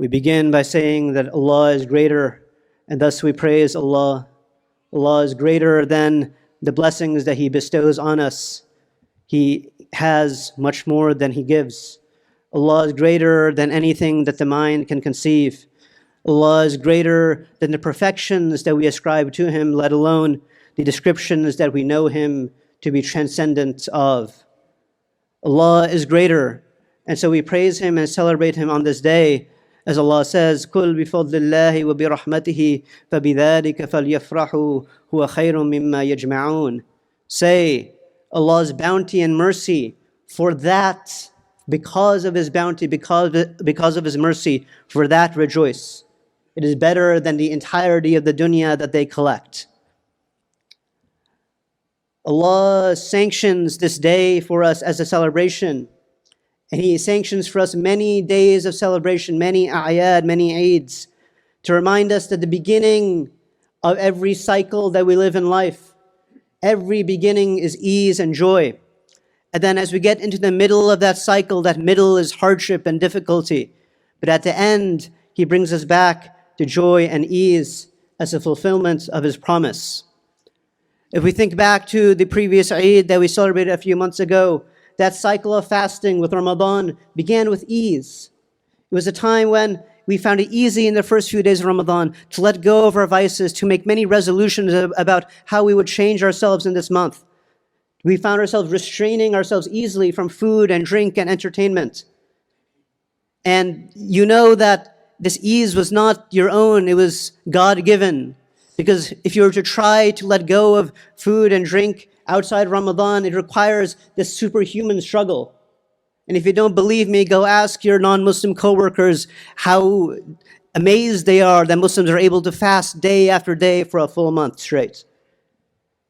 We begin by saying that Allah is greater, and thus we praise Allah. Allah is greater than the blessings that He bestows on us. He has much more than He gives. Allah is greater than anything that the mind can conceive. Allah is greater than the perfections that we ascribe to Him, let alone the descriptions that we know Him to be transcendent of. Allah is greater, and so we praise Him and celebrate Him on this day. As Allah says, قُلْ بِفَضْلِ اللَّهِ وَبِرَحْمَتِهِ فَبِذَلِكَ فَلْيَفْرَحُوا هُوَ خَيْرٌ مِمَّا يَجْمَعُونَ. Say, Allah's bounty and mercy, for that, because of His bounty, because of His mercy, for that rejoice. It is better than the entirety of the dunya that they collect. Allah sanctions this day for us as a celebration. And He sanctions for us many days of celebration, many a'yad, many Eids, to remind us that the beginning of every cycle that we live in life, every beginning is ease and joy. And then as we get into the middle of that cycle, that middle is hardship and difficulty. But at the end, He brings us back to joy and ease as a fulfillment of His promise. If we think back to the previous Eid that we celebrated a few months ago, that cycle of fasting with Ramadan began with ease. It was a time when we found it easy in the first few days of Ramadan to let go of our vices, to make many resolutions about how we would change ourselves in this month. We found ourselves restraining ourselves easily from food and drink and entertainment. And you know that this ease was not your own, it was God-given. Because if you were to try to let go of food and drink outside Ramadan, it requires this superhuman struggle. And if you don't believe me, go ask your non-Muslim co-workers how amazed they are that Muslims are able to fast day after day for a full month straight.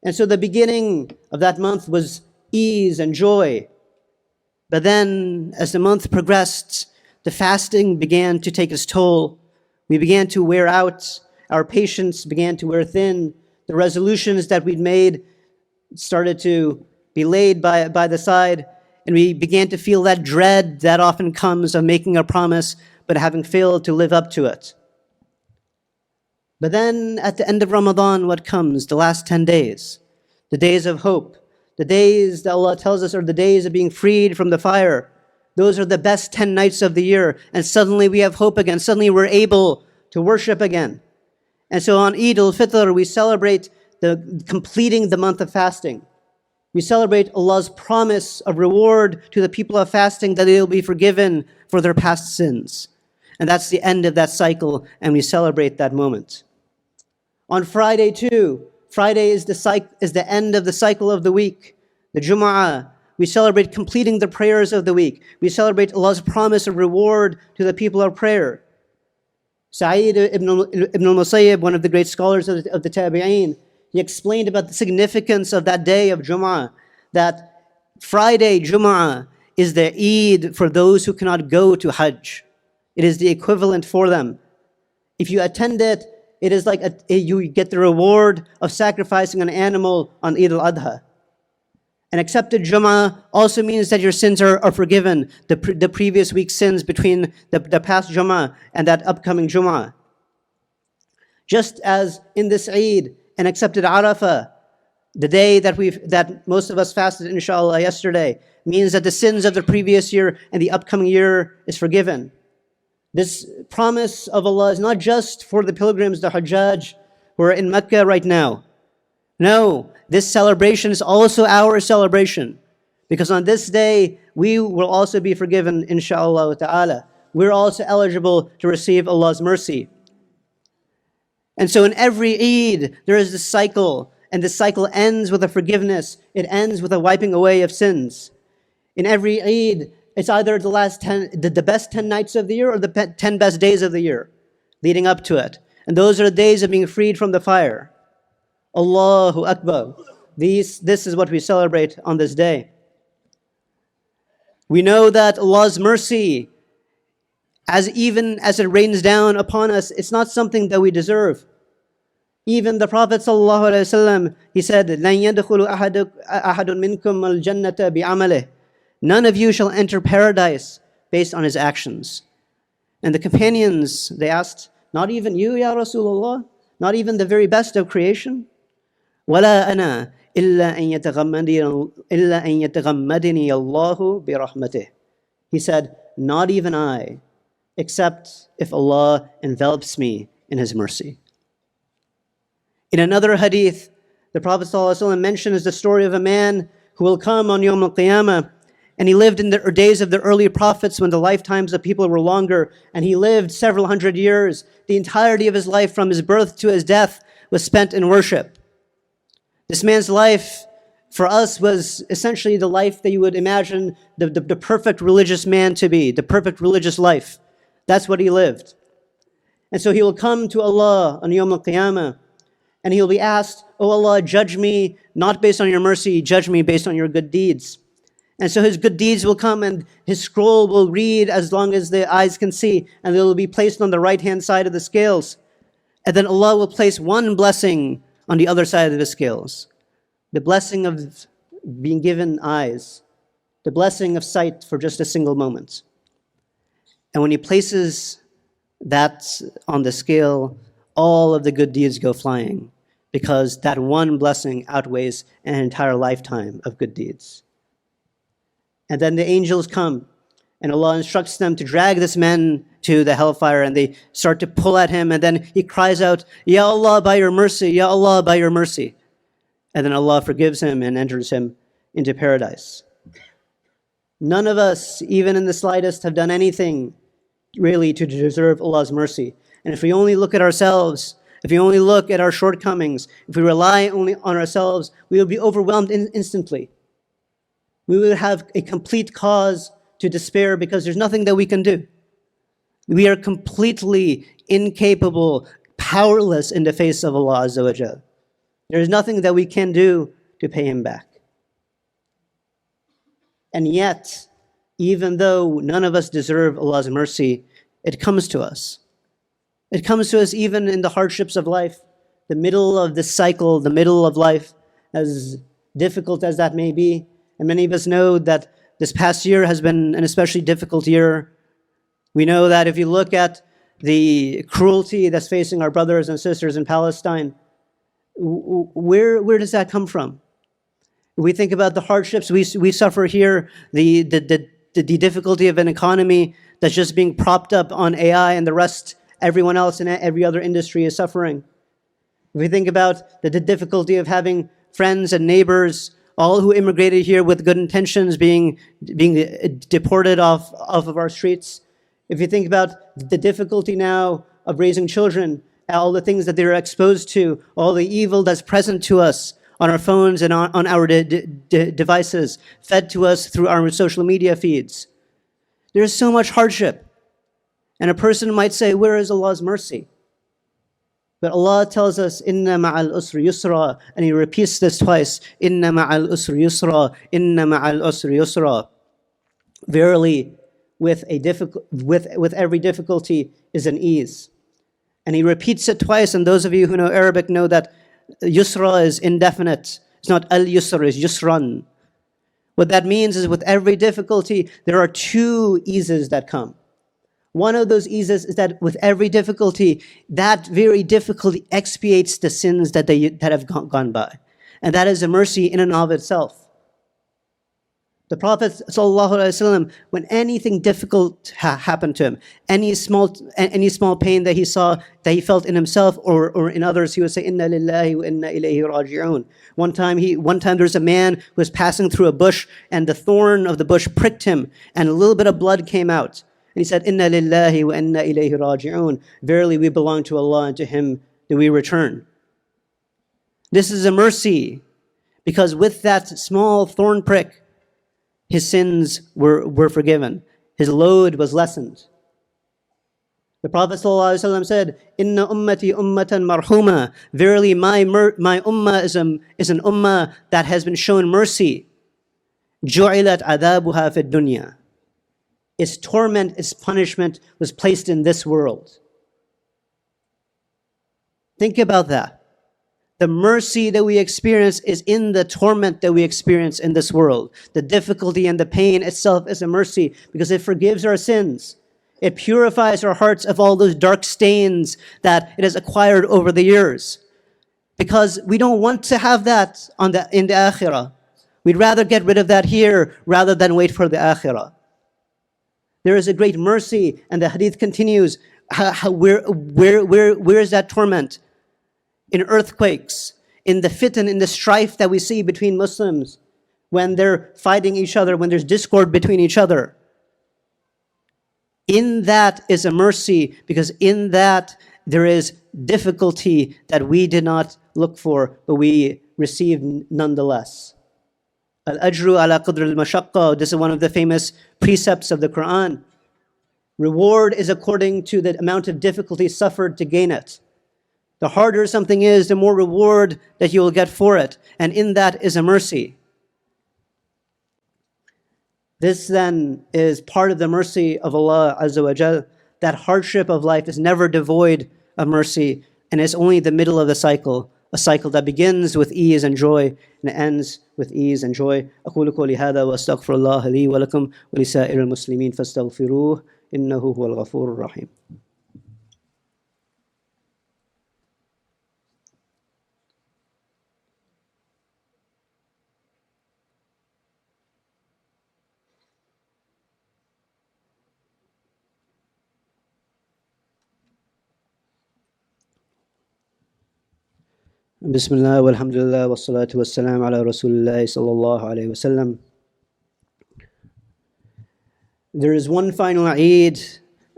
And so the beginning of that month was ease and joy. But then, as the month progressed, the fasting began to take its toll. We began to wear out. Our patience began to wear thin. The resolutions that we'd made started to be laid by the side, and we began to feel that dread that often comes of making a promise but having failed to live up to it. But then at the end of Ramadan, what comes? The last 10 days, the days of hope, the days that Allah tells us are the days of being freed from the fire. Those are the best 10 nights of the year, and suddenly we have hope again. Suddenly we're able to worship again. And so on Eid al-Fitr, we celebrate completing the month of fasting. We celebrate Allah's promise of reward to the people of fasting, that they will be forgiven for their past sins. And that's the end of that cycle, and we celebrate that moment. On Friday too, Friday is the end of the cycle of the week, the Jum'ah. We celebrate completing the prayers of the week. We celebrate Allah's promise of reward to the people of prayer. Sa'id ibn al-Musayyib, one of the great scholars of the Tabi'een, he explained about the significance of that day of Jum'ah, that Friday, Jum'ah, is the Eid for those who cannot go to Hajj. It is the equivalent for them. If you attend it, it is like you get the reward of sacrificing an animal on Eid Al-Adha. An accepted Jum'ah also means that your sins are forgiven, the previous week's sins between the past Jum'ah and that upcoming Jum'ah. Just as in this Eid, an accepted Arafah, the day that most of us fasted, inshallah, yesterday, means that the sins of the previous year and the upcoming year is forgiven. This promise of Allah is not just for the pilgrims, the Hajjaj, who are in Mecca right now. No, this celebration is also our celebration. Because on this day, we will also be forgiven, inshallah ta'ala. We're also eligible to receive Allah's mercy. And so in every Eid, there is this cycle, and this cycle ends with a forgiveness. It ends with a wiping away of sins. In every Eid, it's either the best 10 nights of the year or the 10 best days of the year leading up to it. And those are the days of being freed from the fire. Allahu Akbar. This is what we celebrate on this day. We know that Allah's mercy, even as it rains down upon us, it's not something that we deserve. Even the Prophet ﷺ, he said, لَنْ يَدْخُلُ أَحَدٌ مِنْكُمْ الْجَنَّةَ بِعَمَلِهِ. None of you shall enter paradise based on his actions. And the companions, they asked, not even you, Ya Rasulullah? Not even the very best of creation? وَلَا أَنَا إِلَّا أَن يَتَغَمَّدِنِي اللَّهُ بِرَحْمَتِهِ. He said, not even I, except if Allah envelops me in His mercy. In another hadith, the Prophet ﷺ mentions the story of a man who will come on Yawm al-Qiyamah, and he lived in the days of the early prophets when the lifetimes of people were longer, and he lived several hundred years. The entirety of his life from his birth to his death was spent in worship. This man's life for us was essentially the life that you would imagine the perfect religious man to be, the perfect religious life. That's what he lived. And so he will come to Allah on Yawm al-Qiyamah, and he will be asked, "Oh Allah, judge me not based on your mercy, judge me based on your good deeds." And so his good deeds will come, and his scroll will read as long as the eyes can see, and it will be placed on the right-hand side of the scales. And then Allah will place one blessing on the other side of the scales. The blessing of being given eyes, the blessing of sight for just a single moment. And when He places that on the scale, all of the good deeds go flying, because that one blessing outweighs an entire lifetime of good deeds. And then the angels come, and Allah instructs them to drag this man to the hellfire, and they start to pull at him, and then he cries out, "Ya Allah, by your mercy, Ya Allah, by your mercy." And then Allah forgives him and enters him into paradise. None of us, even in the slightest, have done anything really to deserve Allah's mercy. And if we only look at ourselves, if we only look at our shortcomings, if we rely only on ourselves, we will be overwhelmed instantly. We will have a complete cause to despair because there's nothing that we can do. We are completely incapable, powerless in the face of Allah Azza wa Jal. There is nothing that we can do to pay Him back. And yet, even though none of us deserve Allah's mercy, it comes to us. It comes to us even in the hardships of life, the middle of this cycle, the middle of life, as difficult as that may be. And many of us know that this past year has been an especially difficult year. We know that if you look at the cruelty that's facing our brothers and sisters in Palestine, where does that come from? We think about the hardships we suffer here, the difficulty of an economy that's just being propped up on AI, and the rest, everyone else in every other industry is suffering. We think about the difficulty of having friends and neighbors, all who immigrated here with good intentions, being deported off of our streets. If you think about the difficulty now of raising children, all the things that they're exposed to, all the evil that's present to us on our phones and on our devices, fed to us through our social media feeds. There's so much hardship. And a person might say, where is Allah's mercy? But Allah tells us, Inna ma'al usri yusra, and He repeats this twice, Inna ma'al usri yusra, Inna ma'al usri yusra. Verily, with every difficulty is an ease. And He repeats it twice, and those of you who know Arabic know that yusra is indefinite. It's not al-yusr, it's yusran. What that means is with every difficulty, there are two eases that come. One of those eases is that with every difficulty, that very difficulty expiates the sins that have gone by. And that is a mercy in and of itself. The Prophet ﷺ, when anything difficult happened to him, any small pain that he saw, that he felt in himself or in others, he would say, Inna lillahi wa inna ilayhi raji'un. One time there was a man who was passing through a bush, and the thorn of the bush pricked him, and a little bit of blood came out. And he said, Inna lillahi wa inna ilayhi raji'un. Verily we belong to Allah, and to Him do we return. This is a mercy, because with that small thorn prick, his sins were forgiven. His load was lessened. The Prophet ﷺ said, Inna ummati ummatan marhuma. Verily my ummah is an ummah that has been shown mercy. Ju'ilat adabuha fid dunya. Its torment, its punishment was placed in this world. Think about that. The mercy that we experience is in the torment that we experience in this world. The difficulty and the pain itself is a mercy because it forgives our sins. It purifies our hearts of all those dark stains that it has acquired over the years. Because we don't want to have that in the akhirah. We'd rather get rid of that here rather than wait for the akhirah. There is a great mercy, and the hadith continues. Where is that torment? In earthquakes, in the fitan, in the strife that we see between Muslims, when they're fighting each other, when there's discord between each other. In that is a mercy, because in that there is difficulty that we did not look for, but we receive nonetheless. Al-ajru ala qadr al-mashaqqa. This is one of the famous precepts of the Quran. Reward is according to the amount of difficulty suffered to gain it. The harder something is, the more reward that you will get for it. And in that is a mercy. This then is part of the mercy of Allah Azza wa Jal. That hardship of life is never devoid of mercy, and it's only the middle of the cycle, a cycle that begins with ease and joy and ends with ease and joy. أقول قولي هذا وأستغفر الله لي ولكم ولسائر المسلمين فاستغفروه إنه هو الغفور الرحيم. Bismillah walhamdulillah wassalatu wassalam ala Rasulullah sallallahu alayhi wa sallam. There is one final Eid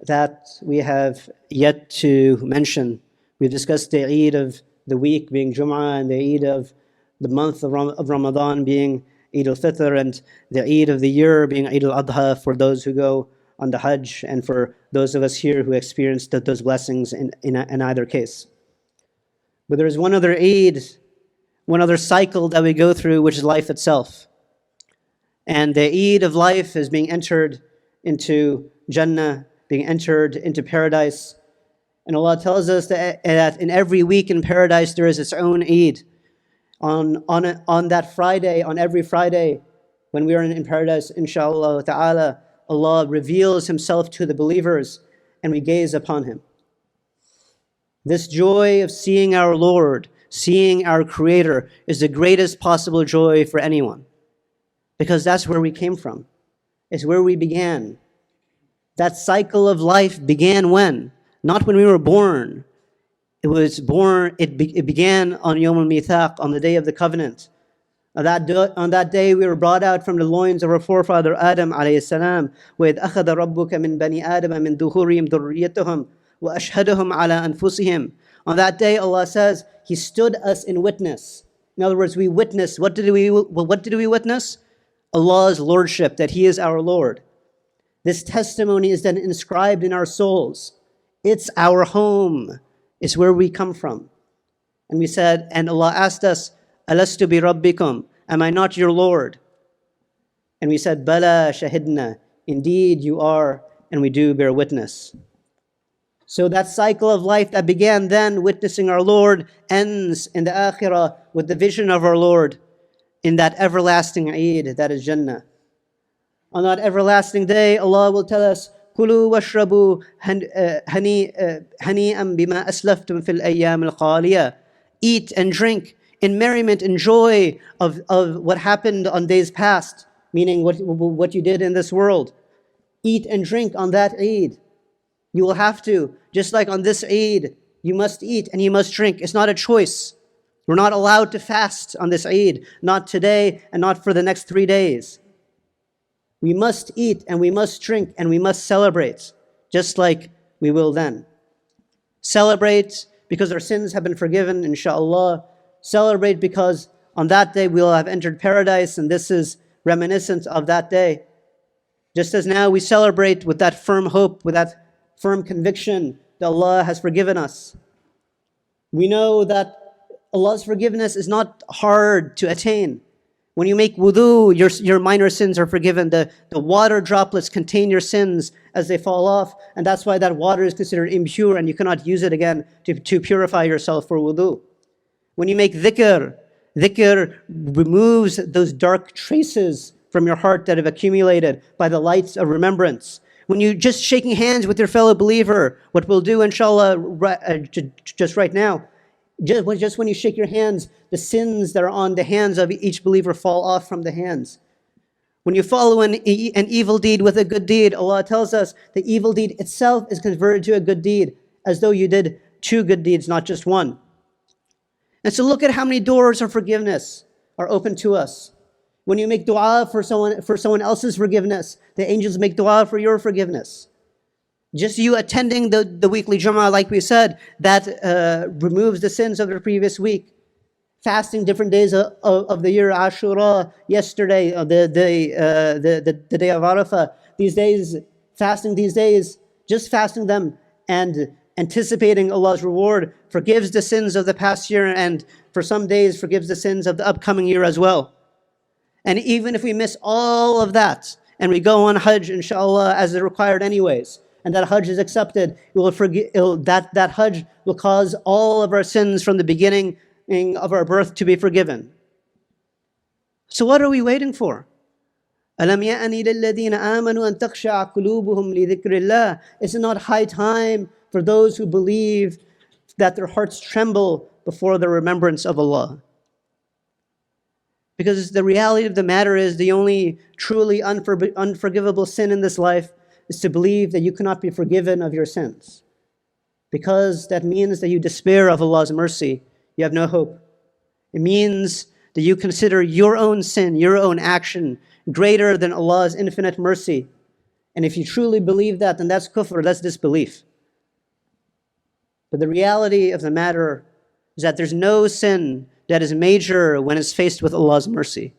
that we have yet to mention. We've discussed the Eid of the week being Jum'ah, and the Eid of the month of Ramadan being Eid al-Fitr, and the Eid of the year being Eid Al-Adha for those who go on the Hajj, and for those of us here who experienced those blessings in either case. But there is one other Eid, one other cycle that we go through, which is life itself. And the Eid of life is being entered into Jannah, being entered into paradise. And Allah tells us that in every week in paradise there is its own Eid. On that Friday, on every Friday, when we are in paradise, inshallah ta'ala, Allah reveals Himself to the believers and we gaze upon Him. This joy of seeing our Lord, seeing our Creator, is the greatest possible joy for anyone. Because that's where we came from. It's where we began. That cycle of life began when? Not when we were born. It began on Yawm al-Mithaq, on the day of the covenant. On that day we were brought out from the loins of our forefather Adam alayhi salam. وَإِذْ أَخَذَ رَبُّكَ مِنْ بَنِي آدَمَ مِنْ ظُهُورِهِمْ ذُرِّيَّتَهُمْ وَأَشْهَدَهُمْ عَلَىٰ أَنفُسِهِمْ. On that day, Allah says, He stood us in witness. In other words, we witnessed. What did we witness? Allah's lordship, that He is our Lord. This testimony is then inscribed in our souls. It's our home. It's where we come from. And we said, and Allah asked us, Alastu bi rabbikum? Am I not your Lord? And we said, Bala shahidna. Indeed you are, and we do bear witness. So that cycle of life that began then, witnessing our Lord, ends in the akhirah with the vision of our Lord in that everlasting Eid, that is Jannah. On that everlasting day, Allah will tell us, Kulu washrabu hani'an bima aslaftum fil ayyam al-khaliya. Eat and drink in merriment and joy of what happened on days past, meaning what you did in this world. Eat and drink on that Eid. You will have to, just like on this Eid, you must eat and you must drink. It's not a choice. We're not allowed to fast on this Eid, not today and not for the next 3 days. We must eat and we must drink and we must celebrate, just like we will then. Celebrate because our sins have been forgiven, inshaAllah. Celebrate because on that day we will have entered paradise, and this is reminiscent of that day. Just as now we celebrate with that firm hope, with that firm conviction that Allah has forgiven us. We know that Allah's forgiveness is not hard to attain. When you make wudu, your minor sins are forgiven. The water droplets contain your sins as they fall off, and that's why that water is considered impure and you cannot use it again to purify yourself for wudu. When you make dhikr removes those dark traces from your heart that have accumulated by the lights of remembrance. When you just shaking hands with your fellow believer, what we'll do, inshallah, just right now, just when you shake your hands, the sins that are on the hands of each believer fall off from the hands. When you follow an evil deed with a good deed, Allah tells us the evil deed itself is converted to a good deed, as though you did 2 good deeds, not just 1. And so look at how many doors of forgiveness are open to us. When you make dua for someone else's forgiveness, the angels make dua for your forgiveness. Just you attending the weekly Jum'ah, like we said, that removes the sins of the previous week. Fasting different days of the year, Ashura, yesterday, the day of Arafah, these days, fasting these days, just fasting them and anticipating Allah's reward forgives the sins of the past year, and for some days forgives the sins of the upcoming year as well. And even if we miss all of that and we go on Hajj, inshallah, as they're required anyways, and that Hajj is accepted, that Hajj will cause all of our sins from the beginning of our birth to be forgiven. So what are we waiting for? أَلَمْ يَأْنِ لِلَّذِينَ آمَنُوا أَن تَخْشَعَ قُلُوبُهُمْ لِذِكْرِ اللَّهِ. Is it not high time for those who believe that their hearts tremble before the remembrance of Allah? Because the reality of the matter is, the only truly unforgivable sin in this life is to believe that you cannot be forgiven of your sins. Because that means that you despair of Allah's mercy. You have no hope. It means that you consider your own sin, your own action, greater than Allah's infinite mercy. And if you truly believe that, then that's kufr, that's disbelief. But the reality of the matter is that there's no sin that is major when it's faced with Allah's mercy.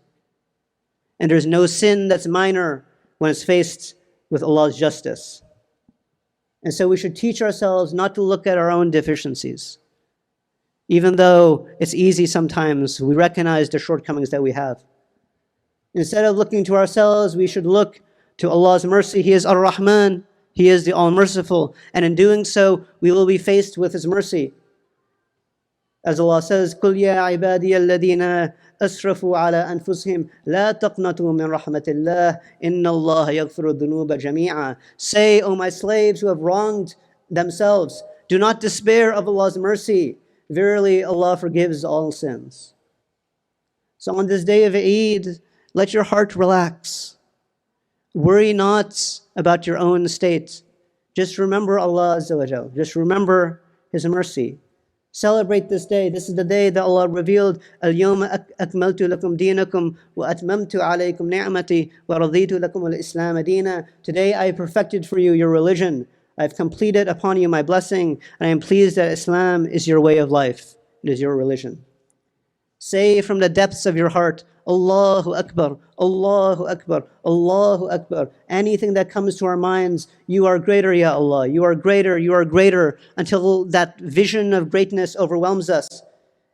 And there's no sin that's minor when it's faced with Allah's justice. And so we should teach ourselves not to look at our own deficiencies. Even though it's easy sometimes, we recognize the shortcomings that we have. Instead of looking to ourselves, we should look to Allah's mercy. He is Ar-Rahman, He is the All-Merciful. And in doing so, we will be faced with His mercy. As Allah says, قُلْ يَا عِبَادِيَ الَّذِينَ أَسْرَفُوا عَلَىٰ أَنفُسِهِمْ لَا تَقْنَطُوا مِنْ رَحْمَةِ اللَّهِ إِنَّ اللَّهَ يَغْفِرُ الذُّنُوبَ جَمِيعًا. Say, O my slaves who have wronged themselves, do not despair of Allah's mercy. Verily, Allah forgives all sins. So on this day of Eid, let your heart relax. Worry not about your own state. Just remember Allah Azza wa Jal. Just remember His mercy. Celebrate this day. This is the day that Allah revealed, الْيَوْمَ أَكْمَلْتُ لَكُمْ دِينَكُمْ وَأَتْمَمْتُ عَلَيْكُمْ نِعْمَتِي وَرَضِيتُ لَكُمُ الْإِسْلَامَ دِينًا. Today I perfected for you your religion. I have completed upon you my blessing, and I am pleased that Islam is your way of life. It is your religion. Say from the depths of your heart, Allahu Akbar, Allahu Akbar, Allahu Akbar. Anything that comes to our minds, you are greater, Ya Allah. You are greater, until that vision of greatness overwhelms us.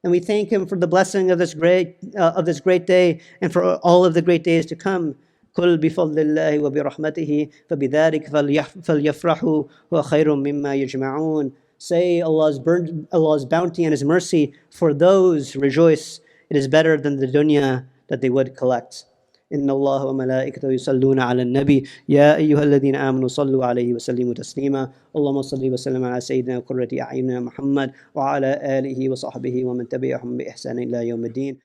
And we thank Him for the blessing of this great day and for all of the great days to come. قل بفضل الله وبرحمته فبذلك فليفرحوا هو خير مما يجمعون. Say Allah's bounty and His mercy, for those rejoice. It is better than the dunya that they would collect. إن الله وملائكته يصلون على النبي يا أيها الذين آمنوا صلوا عليه وسلموا تسليما اللهم صل وسلم على سيدنا وقرة أعيننا محمد وعلى آله وصحبه ومن تبعهم بإحسان إلى يوم الدين.